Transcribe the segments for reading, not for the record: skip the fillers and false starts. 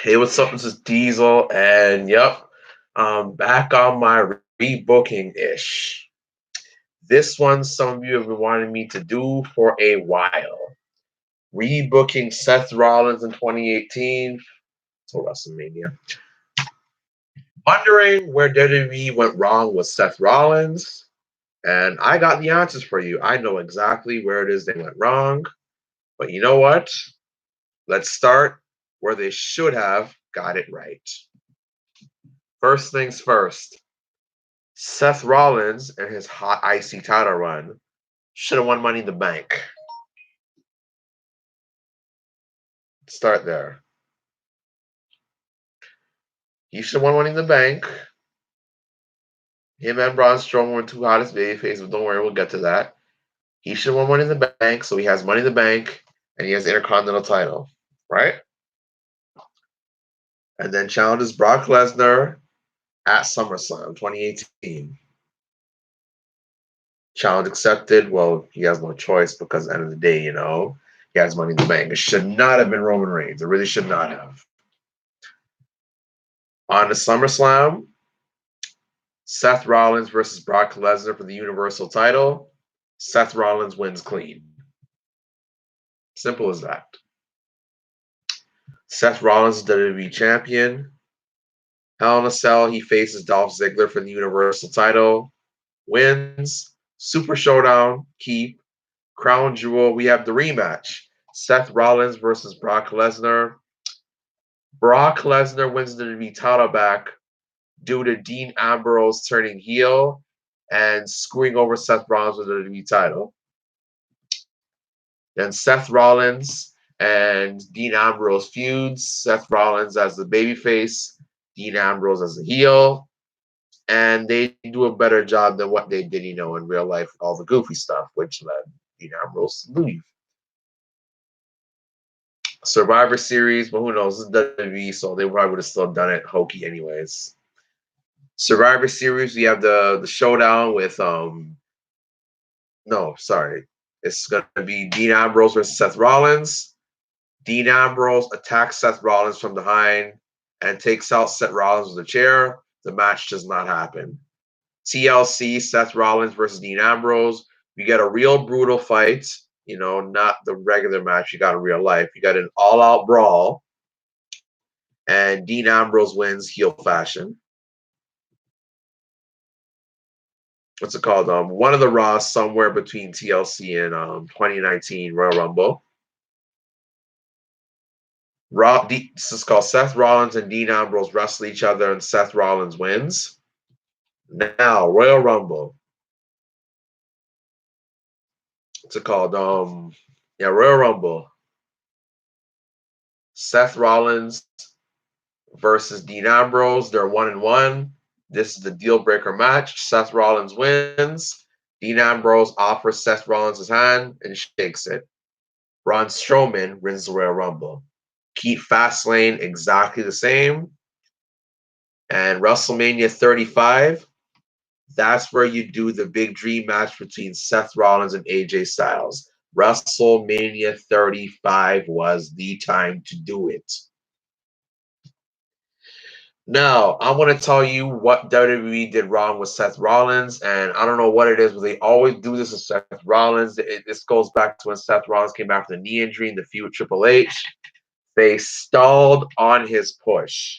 Hey, what's up? This is Diesel, and yep, I'm back on my rebooking ish. This one, some of you have been wanting me to do for a while. Rebooking Seth Rollins in 2018 to WrestleMania. Wondering where WWE went wrong with Seth Rollins, and I got the answers for you. I know exactly where it is they went wrong, but you know what? Let's start where they should have got it right. First things first. Seth Rollins and his hot IC title run should have won Money in the Bank. Start there. He should have won Money in the Bank. Him and Braun Strowman were two hottest babyfaces, but don't worry, we'll get to that. He should have won Money in the Bank, so he has Money in the Bank and he has the Intercontinental title, right? And then challenges Brock Lesnar at SummerSlam 2018. Challenge accepted. Well, he has no choice because at the end of the day, he has Money in the Bank. It should not have been Roman Reigns. It really should not have. On the SummerSlam, Seth Rollins versus Brock Lesnar for the Universal title. Seth Rollins wins clean. Simple as that. Seth Rollins is WWE champion. Hell in a Cell, he faces Dolph Ziggler for the Universal title. Wins. Super Showdown, keep. Crown Jewel, we have the rematch. Seth Rollins versus Brock Lesnar. Brock Lesnar wins the WWE title back due to Dean Ambrose turning heel and screwing over Seth Rollins with the WWE title. Then Seth Rollins and Dean Ambrose feuds. Seth Rollins as the babyface, Dean Ambrose as the heel. And they do a better job than what they did, in real life, all the goofy stuff, which led Dean Ambrose to leave. Survivor Series, but who knows? It's WWE, so they probably would have still done it hokey anyways. Survivor Series, we have the showdown with it's gonna be Dean Ambrose versus Seth Rollins. Dean Ambrose attacks Seth Rollins from behind and takes out Seth Rollins with a chair. The match does not happen. TLC, Seth Rollins versus Dean Ambrose. We get a real brutal fight, not the regular match you got in real life. You got an all-out brawl, and Dean Ambrose wins heel fashion. What's it called? One of the Raws somewhere between TLC and 2019 Royal Rumble. This is called Seth Rollins and Dean Ambrose wrestle each other, and Seth Rollins wins. Now, Royal Rumble. What's it called? Royal Rumble. Seth Rollins versus Dean Ambrose. They're 1-1. This is the deal breaker match. Seth Rollins wins. Dean Ambrose offers Seth Rollins his hand and shakes it. Braun Strowman wins the Royal Rumble. Keep Fastlane exactly the same. And WrestleMania 35, that's where you do the big dream match between Seth Rollins and AJ Styles. WrestleMania 35 was the time to do it. Now, I want to tell you what WWE did wrong with Seth Rollins, and I don't know what it is, but they always do this with Seth Rollins. This goes back to when Seth Rollins came back from the knee injury in the feud with Triple H. They stalled on his push.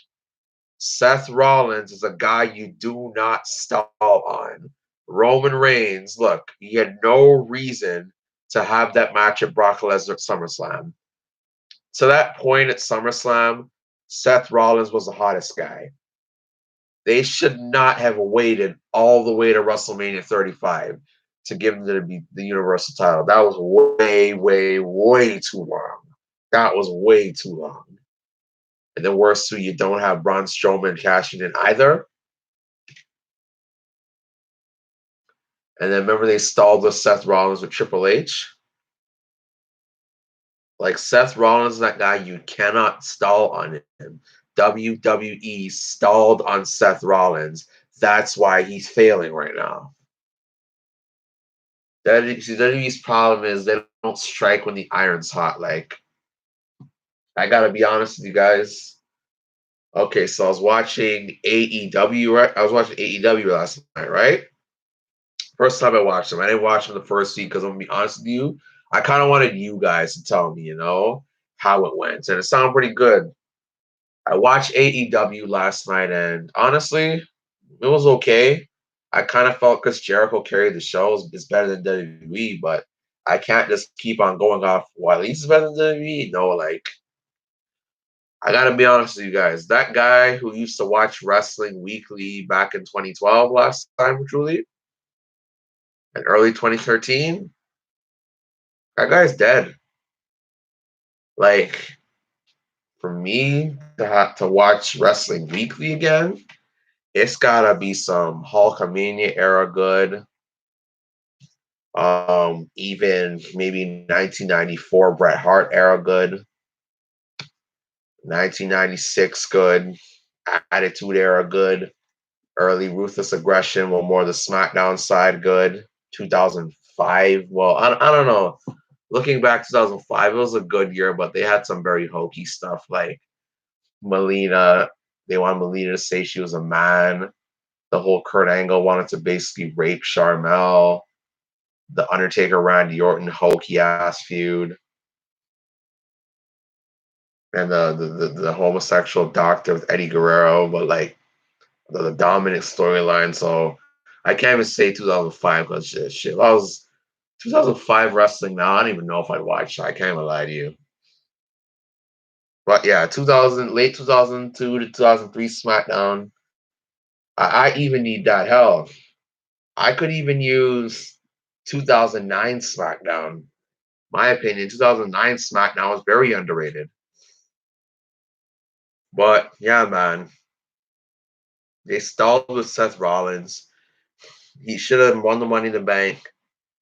Seth Rollins is a guy you do not stall on. Roman Reigns, look, he had no reason to have that match at Brock Lesnar at SummerSlam. To that point at SummerSlam, Seth Rollins was the hottest guy. They should not have waited all the way to WrestleMania 35 to give him the Universal title. That was way, way, way too long. That was way too long. And then worse too, you don't have Braun Strowman cashing in either. And then remember they stalled with Seth Rollins with Triple H. Like Seth Rollins, that guy you cannot stall on him. WWE stalled on Seth Rollins. That's why he's failing right now. WWE's problem is they don't strike when the iron's hot. Like, I gotta be honest with you guys. Okay, so I was watching AEW, right? I was watching AEW last night, right? First time I watched them. I didn't watch them the first week because I'm gonna be honest with you. I kind of wanted you guys to tell me, how it went. And it sounded pretty good. I watched AEW last night, and honestly, it was okay. I kind of felt Chris Jericho carried the show is better than WWE, but I can't just keep on going off, well, at least it's better than WWE. No, like, I gotta be honest with you guys. That guy who used to watch wrestling weekly back in 2012 last time, truly, and early 2013, that guy's dead. Like, for me to have to watch wrestling weekly again, it's gotta be some Hulkamania era good. Even maybe 1994 Bret Hart era good, 1996 good, Attitude era good, early Ruthless Aggression, well, more the SmackDown side good, 2005. Well, I don't know. Looking back, 2005, it was a good year, but they had some very hokey stuff like Melina. They wanted Melina to say she was a man. The whole Kurt Angle wanted to basically rape Charmel. The Undertaker Randy Orton hokey ass feud. And the homosexual doctor with Eddie Guerrero, but like the dominant storyline. So I can't even say 2005 because shit. If I was 2005 wrestling now, I don't even know if I'd watch. I can't even lie to you. But yeah, 2000, late 2002 to 2003 SmackDown. I even need that. Hell, I could even use 2009 SmackDown. My opinion, 2009 SmackDown was very underrated. But yeah, man, they stalled with Seth Rollins. He should have won the Money in the Bank,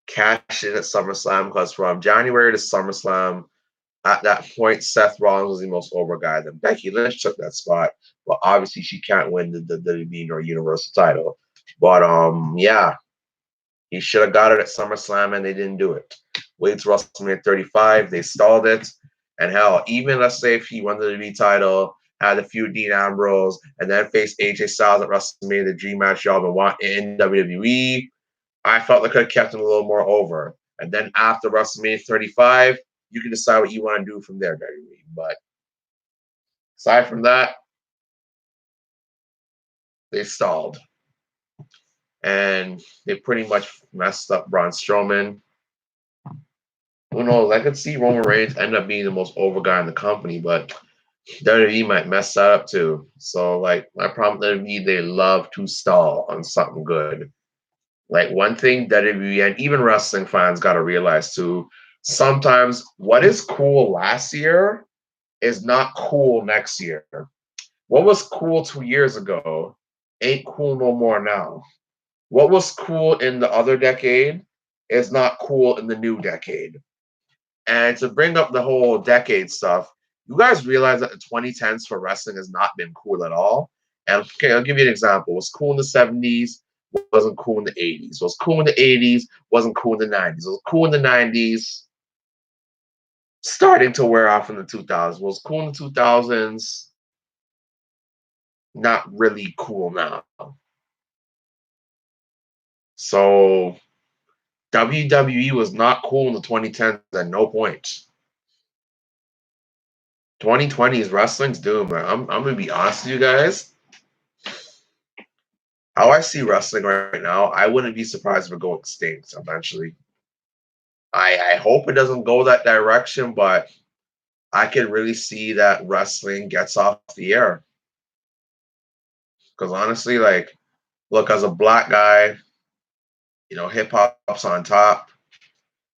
cashed in at SummerSlam because from January to SummerSlam, at that point, Seth Rollins was the most over guy. Then Becky Lynch took that spot, but obviously she can't win the WWE or Universal title. But yeah, he should have got it at SummerSlam, and they didn't do it. Wait till WrestleMania 35, they stalled it, and hell, even let's say if he won the WWE title, had a few Dean Ambrose, and then faced AJ Styles at WrestleMania, the Dream Match y'all been wanting in WWE, I felt they could have kept him a little more over. And then after WrestleMania 35, you can decide what you want to do from there, WWE. But aside from that, they stalled. And they pretty much messed up Braun Strowman. Who knows? I could see Roman Reigns end up being the most over guy in the company, but WWE might mess that up too. So, like, my problem with WWE, they love to stall on something good. Like, one thing WWE and even wrestling fans got to realize too, sometimes what is cool last year is not cool next year. What was cool 2 years ago ain't cool no more now. What was cool in the other decade is not cool in the new decade. And to bring up the whole decade stuff, you guys realize that the 2010s for wrestling has not been cool at all. And okay, I'll give you an example. It was cool in the 70s, wasn't cool in the 80s. It was cool in the 80s, wasn't cool in the 90s. It was cool in the 90s, starting to wear off in the 2000s. It was cool in the 2000s, not really cool now. So WWE was not cool in the 2010s at no point. 2020 is wrestling's doom, man. I'm gonna be honest with you guys. How I see wrestling right now, I wouldn't be surprised if it goes extinct eventually. I hope it doesn't go that direction, but I can really see that wrestling gets off the air. Because honestly, like, look, as a black guy, hip hop's on top.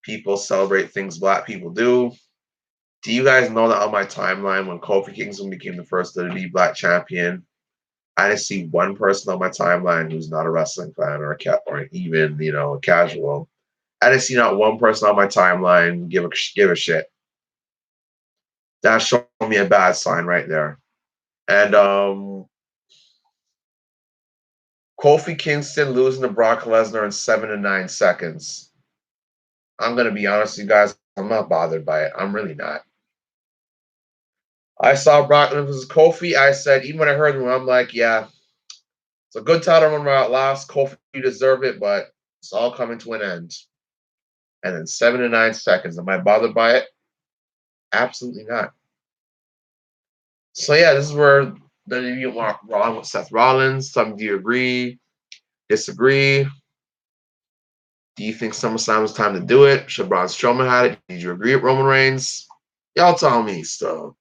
People celebrate things black people do. Do you guys know that on my timeline when Kofi Kingston became the first WWE Black Champion, I didn't see one person on my timeline who's not a wrestling fan or or even a casual. I didn't see not one person on my timeline give a shit. That showed me a bad sign right there. And Kofi Kingston losing to Brock Lesnar in 7 to 9 seconds. I'm gonna be honest with you guys. I'm not bothered by it. I'm really not. I saw Brock versus Kofi. I said, even when I heard him, I'm like, yeah, it's a good title run at last. Kofi, you deserve it, but it's all coming to an end. And then 7 to 9 seconds. Am I bothered by it? Absolutely not. So yeah, this is where WWE went wrong with Seth Rollins. Some do you agree? Disagree? Do you think SummerSlam was time to do it? Should Braun Strowman had it? Did you agree with Roman Reigns? Y'all tell me. So